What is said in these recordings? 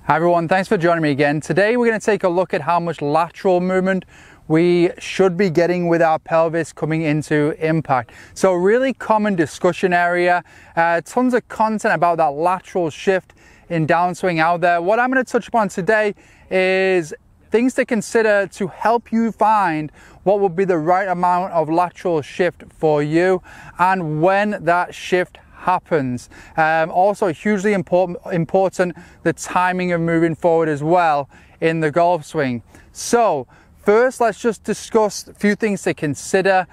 Hi everyone, thanks for joining me again. Today we're going to take a look at how much lateral movement we should be getting with our pelvis coming into impact. So really common discussion area, tons of content about that lateral shift in downswing out there. What I'm going to touch upon today is things to consider to help you find what will be the right amount of lateral shift for you and when that shift happens. Also hugely important the timing of moving forward as well in the golf swing. So first, let's just discuss a few things to consider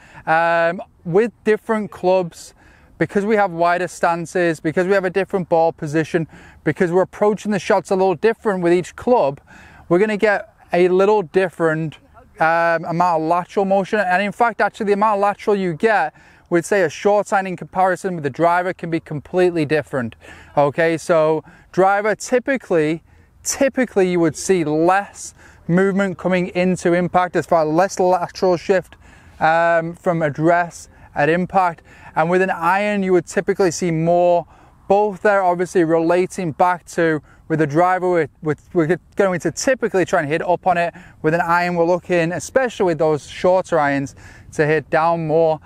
with different clubs. Because we have wider stances, because we have a different ball position, because we're approaching the shots a little different with each club, we're going to get a little different amount of lateral motion. And in fact, actually the amount of lateral you get with, say, a short iron in comparison with the driver can be completely different. Okay, so driver, typically you would see less movement coming into impact, as far less lateral shift from address at impact. And with an iron, you would typically see more, both there obviously relating back to, with the driver, we're going to typically try and hit up on it. With an iron, we're looking, especially with those shorter irons, to hit down more.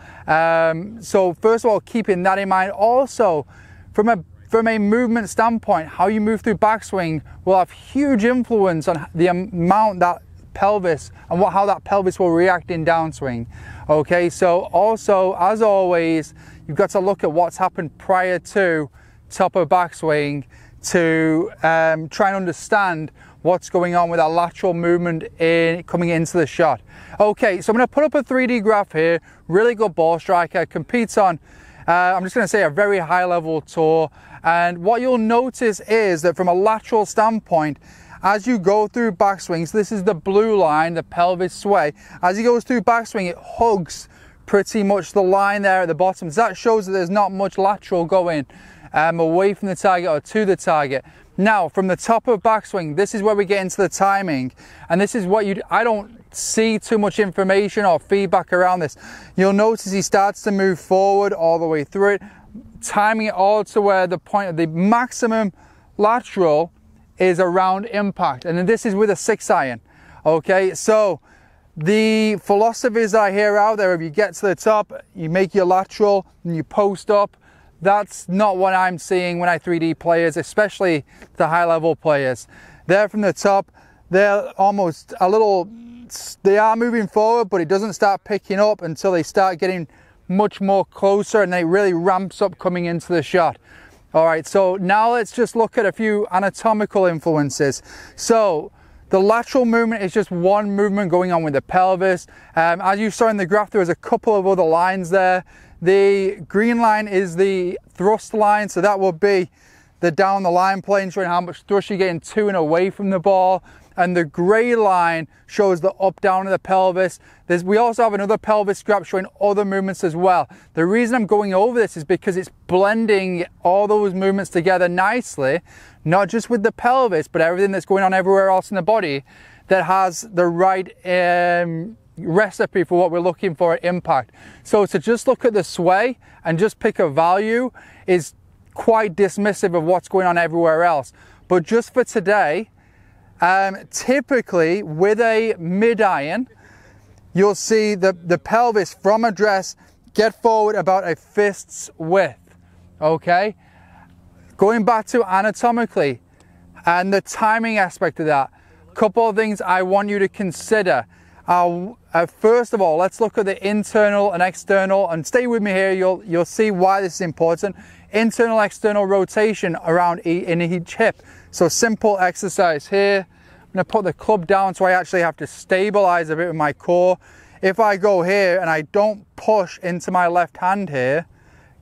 So first of all, keeping that in mind. Also, from a movement standpoint, how you move through backswing will have huge influence on the amount that pelvis and how that pelvis will react in downswing. Okay, so also, as always, you've got to look at what's happened prior to top of backswing to try and understand what's going on with our lateral movement coming into the shot. Okay, so I'm going to put up a 3D graph here. Really good ball striker, competes on, I'm just going to say, a very high level tour. And what you'll notice is that from a lateral standpoint, as you go through backswings, this is the blue line, the pelvis sway. As he goes through backswing, it hugs pretty much the line there at the bottom. So that shows that there's not much lateral going away from the target or to the target. Now, from the top of backswing, this is where we get into the timing. And this is what I don't see too much information or feedback around this. You'll notice he starts to move forward all the way through it, timing it all to where the point of the maximum lateral is around impact. And then this is with a 6-iron. Okay, so the philosophies that I hear out there, if you get to the top, you make your lateral and you post up. That's not what I'm seeing when I 3D players, especially the high level players. They're from the top, they're almost they are moving forward, but it doesn't start picking up until they start getting much more closer and then it really ramps up coming into the shot. All right, so now let's just look at a few anatomical influences. So the lateral movement is just one movement going on with the pelvis. As you saw in the graph, there was a couple of other lines there. The green line is the thrust line, so that will be the down the line plane, showing how much thrust you're getting to and away from the ball. And the gray line shows the up down of the pelvis. We also have another pelvis graph showing other movements as well. The reason I'm going over this is because it's blending all those movements together nicely, not just with the pelvis, but everything that's going on everywhere else in the body that has the right recipe for what we're looking for at impact. So to just look at the sway and just pick a value is quite dismissive of what's going on everywhere else. But just for today, typically with a mid-iron, you'll see the pelvis from address get forward about a fist's width. Okay, going back to anatomically and the timing aspect of that, a couple of things I want you to consider. First of all, let's look at the internal and external, and stay with me here, you'll see why this is important. Internal, external rotation around in each hip. So simple exercise here. I'm going to put the club down so I actually have to stabilize a bit with my core. If I go here and I don't push into my left hand here,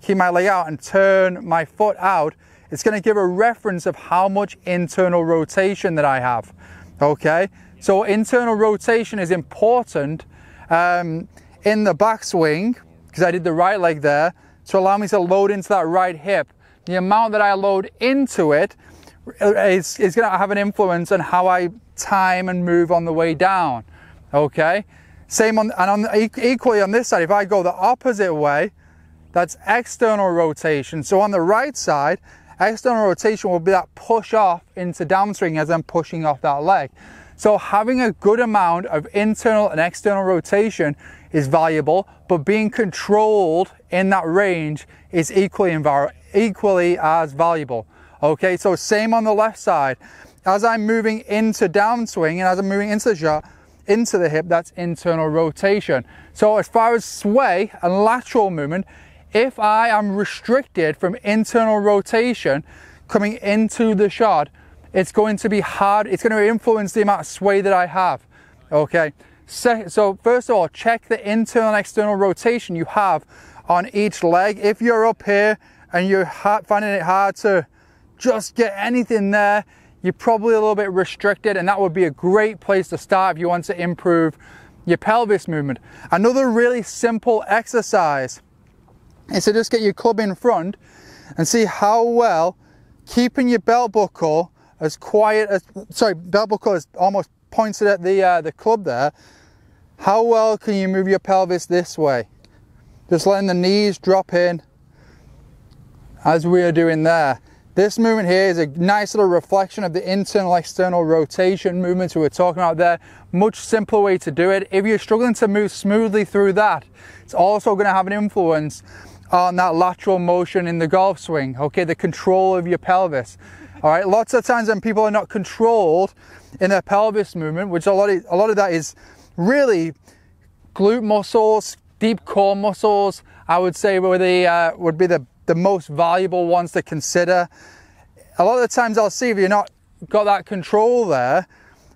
keep my leg out and turn my foot out, it's going to give a reference of how much internal rotation that I have. Okay, so internal rotation is important in the backswing, because I did the right leg there, to allow me to load into that right hip. The amount that I load into it is going to have an influence on how I time and move on the way down. Okay, same equally on this side. If I go the opposite way, that's external rotation. So on the right side, external rotation will be that push off into downswing as I'm pushing off that leg. So having a good amount of internal and external rotation is valuable, but being controlled in that range is equally as valuable. Okay, so same on the left side. As I'm moving into downswing and as I'm moving into the shot, into the hip, that's internal rotation. So as far as sway and lateral movement, if I am restricted from internal rotation coming into the shot, it's going to be hard. It's going to influence the amount of sway that I have. Okay, so first of all, check the internal and external rotation you have on each leg. If you're up here and you're finding it hard to just get anything there, you're probably a little bit restricted, and that would be a great place to start if you want to improve your pelvis movement. Another really simple exercise is to just get your club in front and see how well keeping your belt buckle as quiet as, belt buckle is almost pointed at the club there. How well can you move your pelvis this way? Just letting the knees drop in as we are doing there. This movement here is a nice little reflection of the internal external rotation movements we were talking about there. Much simpler way to do it. If you're struggling to move smoothly through that, it's also going to have an influence on that lateral motion in the golf swing, okay, the control of your pelvis. All right, lots of times when people are not controlled in their pelvis movement, which a lot of that is really glute muscles, deep core muscles, I would say would be the most valuable ones to consider. A lot of the times I'll see if you're not got that control there,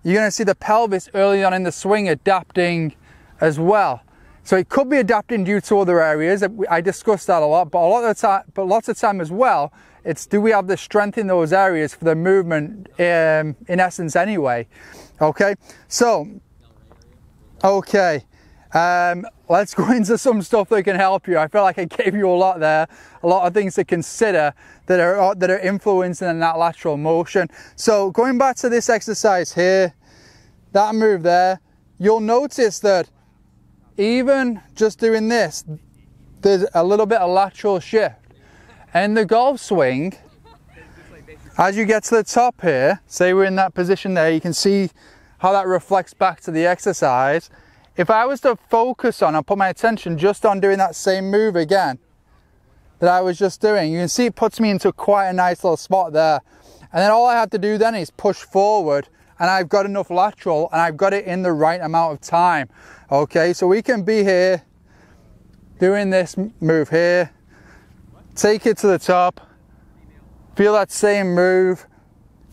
you're going to see the pelvis early on in the swing adapting as well. So it could be adapting due to other areas. I discussed that a lot, but lots of time as well, it's do we have the strength in those areas for the movement in essence anyway. Okay, so let's go into some stuff that can help you. I feel like I gave you a lot there, a lot of things to consider that are influencing that lateral motion. So going back to this exercise here, that move there, you'll notice that even just doing this, there's a little bit of lateral shift. And the golf swing, as you get to the top here, say we're in that position there, you can see how that reflects back to the exercise. If I was to focus on and put my attention just on doing that same move again that I was just doing, you can see it puts me into quite a nice little spot there. And then all I have to do then is push forward, and I've got enough lateral and I've got it in the right amount of time. Okay, so we can be here doing this move here, take it to the top, feel that same move.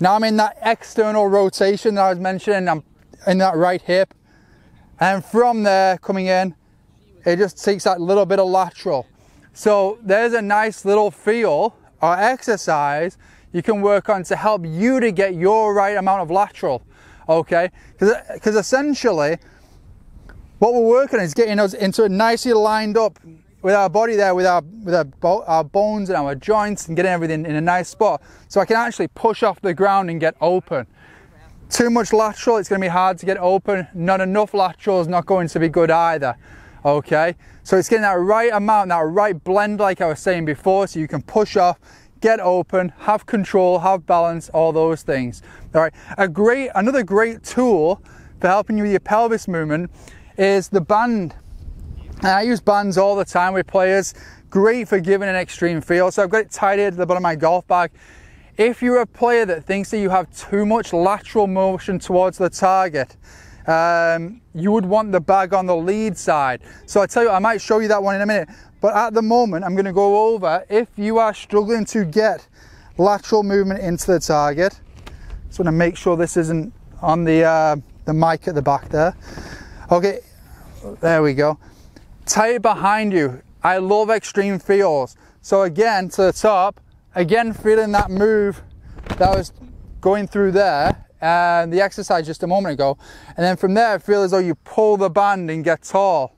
Now I'm in that external rotation that I was mentioning, I'm in that right hip. And from there, coming in, it just takes that little bit of lateral. So there's a nice little feel or exercise you can work on to help you to get your right amount of lateral, okay? Because essentially, what we're working on is getting us into a nicely lined up with our body there, with our bones and our joints, and getting everything in a nice spot. So I can actually push off the ground and get open. Too much lateral, it's going to be hard to get open. Not enough lateral is not going to be good either. Okay, so it's getting that right amount, that right blend like I was saying before, so you can push off, get open, have control, have balance, all those things. All right, another great tool for helping you with your pelvis movement is the band. And I use bands all the time with players. Great for giving an extreme feel. So I've got it tied here to the bottom of my golf bag. If you're a player that thinks that you have too much lateral motion towards the target, you would want the bag on the lead side. So I tell you, I might show you that one in a minute, but at the moment I'm going to go over if you are struggling to get lateral movement into the target. Just want to make sure this isn't on the mic at the back there. Okay, there we go. Tie it behind you. I love extreme feels. So again, to the top, again feeling that move that was going through there, and the exercise just a moment ago, and then from there I feel as though you pull the band and get tall.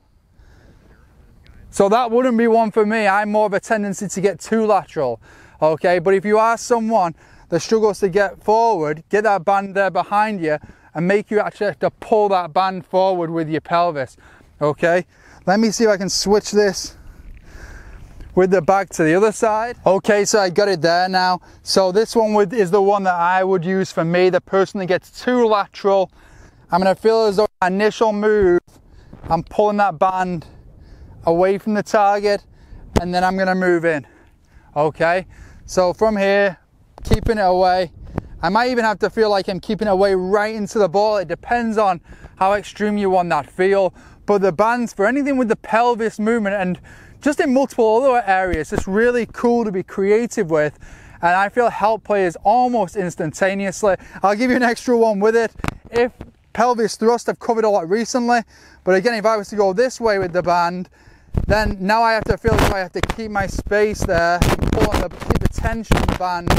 So that wouldn't be one for me. I'm more of a tendency to get too lateral, okay? But if you are someone that struggles to get forward, get that band there behind you and make you actually have to pull that band forward with your pelvis, okay? Let me see if I can switch this with the back to the other side. Okay, so I got it there now. So this one is the one that I would use for me that personally gets too lateral. I'm gonna feel as though initial move, I'm pulling that band away from the target, and then I'm gonna move in. Okay, so from here, keeping it away. I might even have to feel like I'm keeping it away right into the ball. It depends on how extreme you want that feel. But the bands, for anything with the pelvis movement and just in multiple other areas, it's really cool to be creative with. And I feel help players almost instantaneously. I'll give you an extra one with it. If pelvis thrust, I've covered a lot recently. But again, if I was to go this way with the band, then now I have to feel like I have to keep my space there, keep the tension on the band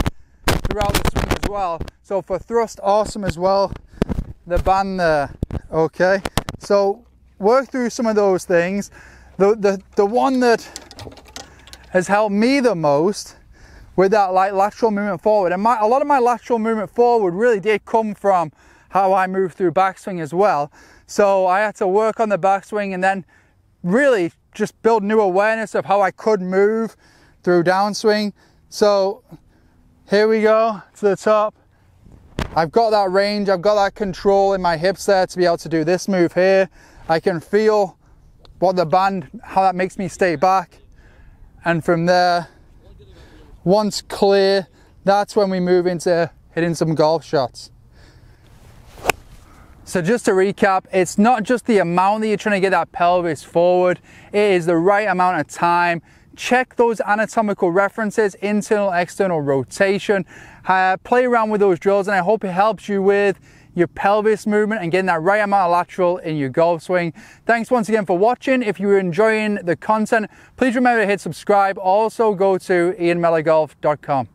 throughout the swing as well. So for thrust, awesome as well, the band there. Okay, so work through some of those things. The one that has helped me the most with that like lateral movement forward, and a lot of my lateral movement forward really did come from how I move through backswing as well. So I had to work on the backswing and then really just build new awareness of how I could move through downswing. So here we go to the top. I've got that range, I've got that control in my hips there to be able to do this move here. I can feel what the band, how that makes me stay back. And from there, once clear, that's when we move into hitting some golf shots. So just to recap, it's not just the amount that you're trying to get that pelvis forward, it is the right amount of time. Check those anatomical references, internal, external rotation. Play around with those drills, and I hope it helps you with your pelvis movement and getting that right amount of lateral in your golf swing. Thanks once again for watching. If you're enjoying the content, please remember to hit subscribe. Also go to ianmellergolf.com.